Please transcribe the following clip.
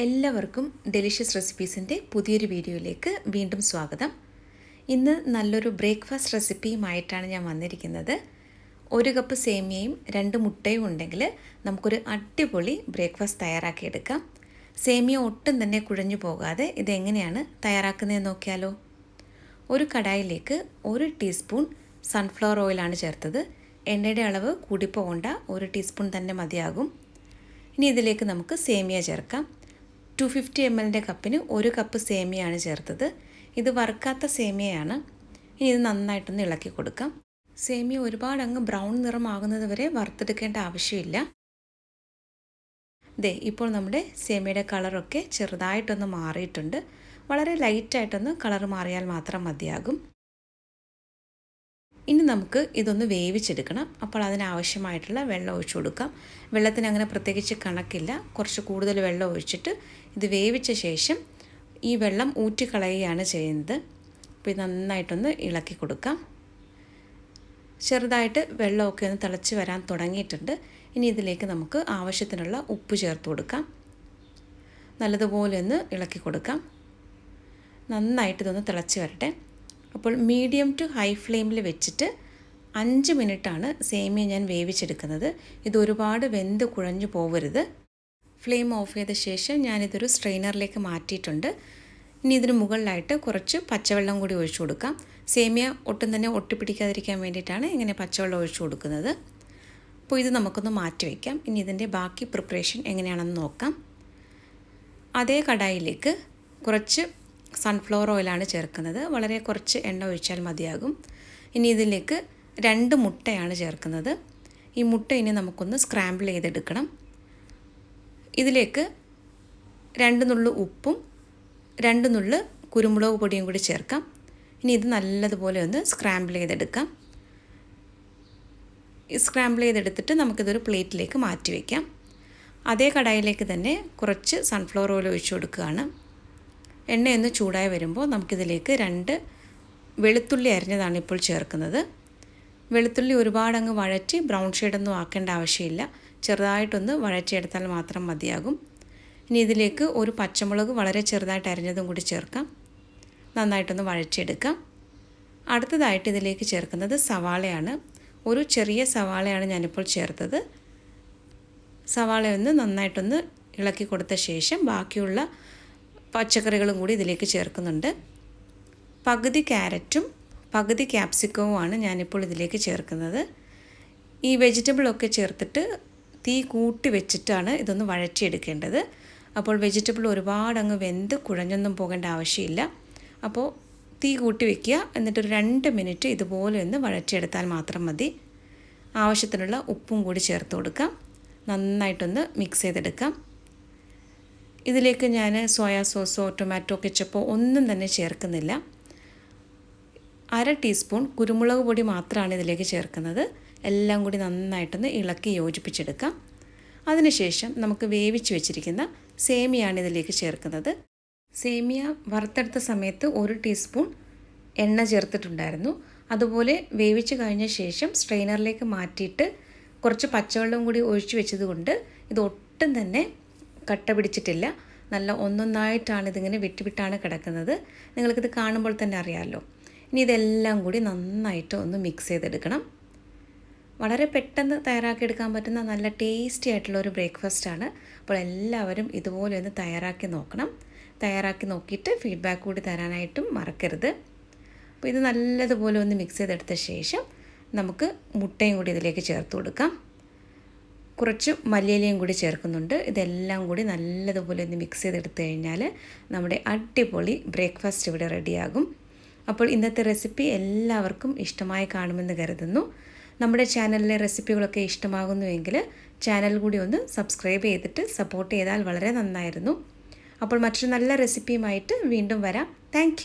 എല്ലാവർക്കും ഡെലിഷ്യസ് റെസിപ്പീസിൻ്റെ പുതിയൊരു വീഡിയോയിലേക്ക് വീണ്ടും സ്വാഗതം. ഇന്ന് നല്ലൊരു ബ്രേക്ക്ഫാസ്റ്റ് റെസിപ്പിയുമായിട്ടാണ് ഞാൻ വന്നിരിക്കുന്നത്. 1 കപ്പ് സേമിയയും 2 മുട്ടയും ഉണ്ടെങ്കിൽ നമുക്കൊരു അടിപൊളി ബ്രേക്ക്ഫാസ്റ്റ് തയ്യാറാക്കിയെടുക്കാം. സേമിയ ഒട്ടും തന്നെ കുഴഞ്ഞു പോകാതെ ഇതെങ്ങനെയാണ് തയ്യാറാക്കുന്നതെന്ന് നോക്കിയാലോ. ഒരു കടായിലേക്ക് 1 ടീസ്പൂൺ സൺഫ്ലവർ ഓയിലാണ് ചേർത്തത്. എണ്ണയുടെ അളവ് കൂടിപ്പോകണ്ട, 1 ടീസ്പൂൺ തന്നെ മതിയാകും. ഇനി ഇതിലേക്ക് നമുക്ക് സേമിയ ചേർക്കാം. 250 ml കപ്പിന് 1 കപ്പ് സേമിയയാണ് ചേർത്തത്. ഇത് വറുക്കാത്ത സേമിയയാണ്. ഇനി ഇത് നന്നായിട്ടൊന്ന് ഇളക്കി കൊടുക്കാം. സേമിയ ഒരുപാട് അങ്ങ് ബ്രൗൺ നിറമാകുന്നത് വരെ വറുത്തെടുക്കേണ്ട ആവശ്യമില്ല. ഇപ്പോൾ നമ്മുടെ സേമിയയുടെ കളറൊക്കെ ചെറുതായിട്ടൊന്ന് മാറിയിട്ടുണ്ട്. വളരെ ലൈറ്റായിട്ടൊന്ന് കളർ മാറിയാൽ മാത്രം മതിയാകും. ഇനി നമുക്ക് ഇതൊന്ന് വേവിച്ചെടുക്കണം. അപ്പോൾ അതിനാവശ്യമായിട്ടുള്ള വെള്ളം ഒഴിച്ചു കൊടുക്കാം. വെള്ളത്തിന് അങ്ങനെ പ്രത്യേകിച്ച് കണക്കില്ല. കുറച്ച് കൂടുതൽ വെള്ളം ഒഴിച്ചിട്ട് ഇത് വേവിച്ച ശേഷം ഈ വെള്ളം ഊറ്റിക്കളയുകയാണ് ചെയ്യുന്നത്. അപ്പോൾ ഇത് നന്നായിട്ടൊന്ന് ഇളക്കി കൊടുക്കാം. ചെറുതായിട്ട് വെള്ളമൊക്കെ ഒന്ന് തിളച്ച് വരാൻ തുടങ്ങിയിട്ടുണ്ട്. ഇനി ഇതിലേക്ക് നമുക്ക് ആവശ്യത്തിനുള്ള ഉപ്പ് ചേർത്ത് കൊടുക്കാം. നല്ലതുപോലെ ഒന്ന് ഇളക്കി കൊടുക്കാം. നന്നായിട്ട് ഇതൊന്ന് തിളച്ച് വരട്ടെ. അപ്പോൾ മീഡിയം ടു ഹൈ ഫ്ലെയിമിൽ വെച്ചിട്ട് 5 മിനിറ്റാണ് സേമിയ ഞാൻ വേവിച്ചെടുക്കുന്നത്. ഇത് ഒരുപാട് വെന്ത് കുഴഞ്ഞു പോവരുത്. ഫ്ലെയിം ഓഫ് ചെയ്ത ശേഷം ഞാനിതൊരു സ്ട്രെയിനറിലേക്ക് മാറ്റിയിട്ടുണ്ട്. ഇനി ഇതിന് മുകളിലായിട്ട് കുറച്ച് പച്ചവെള്ളം കൂടി ഒഴിച്ചു കൊടുക്കാം. സേമിയ ഒട്ടും തന്നെ ഒട്ടിപ്പിടിക്കാതിരിക്കാൻ വേണ്ടിയിട്ടാണ് ഇങ്ങനെ പച്ചവെള്ളം ഒഴിച്ചു കൊടുക്കുന്നത്. അപ്പോൾ ഇത് നമുക്കൊന്ന് മാറ്റി വയ്ക്കാം. ഇനി ഇതിൻ്റെ ബാക്കി പ്രിപ്പറേഷൻ എങ്ങനെയാണെന്ന് നോക്കാം. അതേ കടായിലേക്ക് കുറച്ച് സൺഫ്ലവർ ഓയിലാണ് ചേർക്കുന്നത്. വളരെ കുറച്ച് എണ്ണ ഒഴിച്ചാൽ മതിയാകും. ഇനി ഇതിലേക്ക് 2 മുട്ടയാണ് ചേർക്കുന്നത്. ഈ മുട്ട ഇനി നമുക്കൊന്ന് സ്ക്രാമ്പിൾ ചെയ്തെടുക്കണം. ഇതിലേക്ക് 2 നുള്ളു ഉപ്പും 2 നുള്ളു കുരുമുളക് പൊടിയും കൂടി ചേർക്കാം. ഇനി ഇത് നല്ലതുപോലെ ഒന്ന് സ്ക്രാമ്പിൾ ചെയ്തെടുക്കാം. സ്ക്രാമ്പിൾ ചെയ്തെടുത്തിട്ട് നമുക്കിതൊരു പ്ലേറ്റിലേക്ക് മാറ്റി വയ്ക്കാം. അതേ കടായിലേക്ക് തന്നെ കുറച്ച് സൺഫ്ലവർ ഓയിൽ ഒഴിച്ചു കൊടുക്കുകയാണ്. എണ്ണയൊന്ന് ചൂടായി വരുമ്പോൾ നമുക്കിതിലേക്ക് 2 വെളുത്തുള്ളി അരിഞ്ഞതാണ് ഇപ്പോൾ ചേർക്കുന്നത്. വെളുത്തുള്ളി ഒരുപാട് അങ്ങ് വഴറ്റി ബ്രൗൺ ഷെയ്ഡൊന്നും ആക്കേണ്ട ആവശ്യമില്ല. ചെറുതായിട്ടൊന്ന് വഴറ്റിയെടുത്താൽ മാത്രം മതിയാകും. ഇനി ഇതിലേക്ക് ഒരു പച്ചമുളക് വളരെ ചെറുതായിട്ട് അരിഞ്ഞതും കൂടി ചേർക്കാം. നന്നായിട്ടൊന്ന് വഴറ്റിയെടുക്കാം. അടുത്തതായിട്ട് ഇതിലേക്ക് ചേർക്കുന്നത് സവാളയാണ്. ഒരു ചെറിയ സവാളയാണ് ഞാനിപ്പോൾ ചേർത്തത്. സവാളയൊന്ന് നന്നായിട്ടൊന്ന് ഇളക്കി കൊടുത്ത ശേഷം ബാക്കിയുള്ള പച്ചക്കറികളും കൂടി ഇതിലേക്ക് ചേർക്കുന്നുണ്ട്. പകുതി ക്യാരറ്റും പകുതി ക്യാപ്സിക്കവുമാണ് ഞാനിപ്പോൾ ഇതിലേക്ക് ചേർക്കുന്നത്. ഈ വെജിറ്റബിളൊക്കെ ചേർത്തിട്ട് തീ കൂട്ടി വെച്ചിട്ടാണ് ഇതൊന്ന് വഴറ്റിയെടുക്കേണ്ടത്. അപ്പോൾ വെജിറ്റബിൾ ഒരുപാട് അങ്ങ് വെന്ത് കുഴഞ്ഞൊന്നും പോകേണ്ട ആവശ്യമില്ല. അപ്പോൾ തീ കൂട്ടി വയ്ക്കുക. എന്നിട്ടൊരു 2 മിനിറ്റ് ഇതുപോലെ ഒന്ന് വഴറ്റിയെടുത്താൽ മാത്രം മതി. ആവശ്യത്തിനുള്ള ഉപ്പും കൂടി ചേർത്ത് കൊടുക്കാം. നന്നായിട്ടൊന്ന് മിക്സ് ചെയ്തെടുക്കാം. ഇതിലേക്ക് ഞാൻ സോയാ സോസോ ടൊമാറ്റോ കെച്ചപ്പോ ഒന്നും തന്നെ ചേർക്കുന്നില്ല. 1/2 ടീസ്പൂൺ കുരുമുളക് പൊടി മാത്രമാണ് ഇതിലേക്ക് ചേർക്കുന്നത്. എല്ലാം കൂടി നന്നായിട്ടൊന്ന് ഇളക്കി യോജിപ്പിച്ചെടുക്കാം. അതിനുശേഷം നമുക്ക് വേവിച്ച് വെച്ചിരിക്കുന്ന സേമിയാണ് ഇതിലേക്ക് ചേർക്കുന്നത്. സേമിയ വറുത്തെടുത്ത സമയത്ത് 1 ടീസ്പൂൺ എണ്ണ ചേർത്തിട്ടുണ്ടായിരുന്നു. അതുപോലെ വേവിച്ച് കഴിഞ്ഞ ശേഷം സ്ട്രെയിനറിലേക്ക് മാറ്റിയിട്ട് കുറച്ച് പച്ചവെള്ളം കൂടി ഒഴിച്ചു വെച്ചതുകൊണ്ട് ഇത് ഒട്ടും തന്നെ കട്ട പിടിച്ചിട്ടില്ല. നല്ല ഒന്നൊന്നായിട്ടാണ് ഇതിങ്ങനെ വിട്ടുവിട്ടാണ് കിടക്കുന്നത്. നിങ്ങൾക്കിത് കാണുമ്പോൾ തന്നെ അറിയാമല്ലോ. ഇനി ഇതെല്ലാം കൂടി നന്നായിട്ട് ഒന്ന് മിക്സ് ചെയ്തെടുക്കണം. വളരെ പെട്ടെന്ന് തയ്യാറാക്കിയെടുക്കാൻ പറ്റുന്ന നല്ല ടേസ്റ്റി ആയിട്ടുള്ള ഒരു ബ്രേക്ക്ഫാസ്റ്റാണ്. അപ്പോൾ എല്ലാവരും ഇതുപോലെ ഒന്ന് തയ്യാറാക്കി നോക്കണം. തയ്യാറാക്കി നോക്കിയിട്ട് ഫീഡ്ബാക്ക് കൂടി തരാനായിട്ടും മറക്കരുത്. അപ്പോൾ ഇത് നല്ലതുപോലെ ഒന്ന് മിക്സ് ചെയ്തെടുത്ത ശേഷം നമുക്ക് മുട്ടയും കൂടി ഇതിലേക്ക് ചേർത്ത് കൊടുക്കാം. കുറച്ച് മല്ലിയിലയും കൂടി ചേർക്കുന്നുണ്ട്. ഇതെല്ലാം കൂടി നല്ലതുപോലെ ഒന്ന് മിക്സ് ചെയ്തെടുത്തു കഴിഞ്ഞാൽ നമ്മുടെ അടിപൊളി ബ്രേക്ക്ഫാസ്റ്റ് ഇവിടെ റെഡിയാകും. അപ്പോൾ ഇന്നത്തെ റെസിപ്പി എല്ലാവർക്കും ഇഷ്ടമായി കാണുമെന്ന് കരുതുന്നു. നമ്മുടെ ചാനലിലെ റെസിപ്പികളൊക്കെ ഇഷ്ടമാകുന്നുവെങ്കിൽ ചാനൽ കൂടി ഒന്ന് സബ്സ്ക്രൈബ് ചെയ്തിട്ട് സപ്പോർട്ട് ചെയ്താൽ വളരെ നന്നായിരുന്നു. അപ്പോൾ മറ്റൊരു നല്ല റെസിപ്പിയുമായിട്ട് വീണ്ടും വരാം. താങ്ക്